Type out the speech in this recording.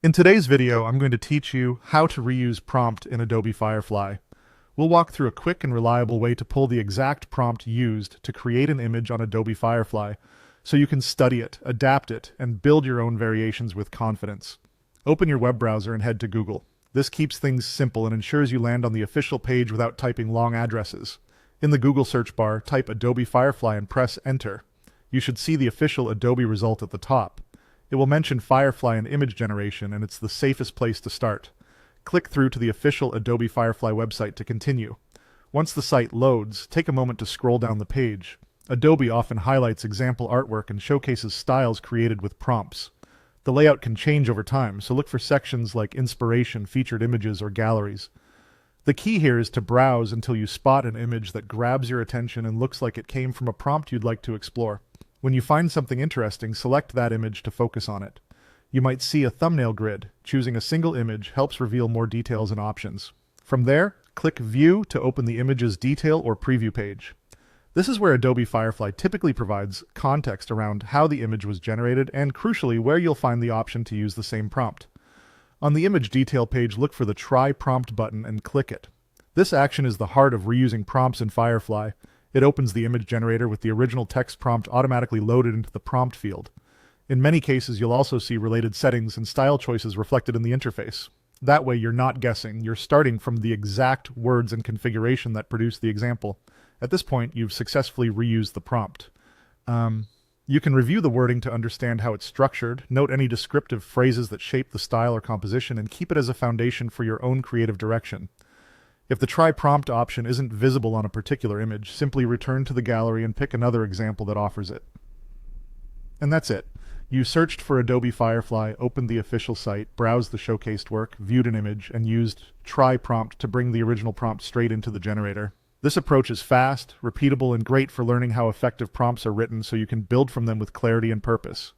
In today's video, I'm going to teach you how to reuse prompt in Adobe Firefly. We'll walk through a quick and reliable way to pull the exact prompt used to create an image on Adobe Firefly, so you can study it, adapt it, and build your own variations with confidence. Open your web browser and head to Google. This keeps things simple and ensures you land on the official page without typing long addresses. In the Google search bar, type Adobe Firefly and press Enter. You should see the official Adobe result at the top. It will mention Firefly and image generation, and it's the safest place to start. Click through to the official Adobe Firefly website to continue. Once the site loads, take a moment to scroll down the page. Adobe often highlights example artwork and showcases styles created with prompts. The layout can change over time, so look for sections like Inspiration, Featured Images, or Galleries. The key here is to browse until you spot an image that grabs your attention and looks like it came from a prompt you'd like to explore. When you find something interesting, select that image to focus on it. You might see a thumbnail grid. Choosing a single image helps reveal more details and options. From there, click View to open the image's detail or preview page. This is where Adobe Firefly typically provides context around how the image was generated and, crucially, where you'll find the option to use the same prompt. On the image detail page, look for the Try Prompt button and click it. This action is the heart of reusing prompts in Firefly. It opens the image generator with the original text prompt automatically loaded into the prompt field. In many cases, you'll also see related settings and style choices reflected in the interface. That way, you're not guessing. You're starting from the exact words and configuration that produced the example. At this point, you've successfully reused the prompt. You can review the wording to understand how it's structured, note any descriptive phrases that shape the style or composition, and keep it as a foundation for your own creative direction. If the Try Prompt option isn't visible on a particular image, simply return to the gallery and pick another example that offers it. And that's it. You searched for Adobe Firefly, opened the official site, browsed the showcased work, viewed an image, and used Try Prompt to bring the original prompt straight into the generator. This approach is fast, repeatable, and great for learning how effective prompts are written so you can build from them with clarity and purpose.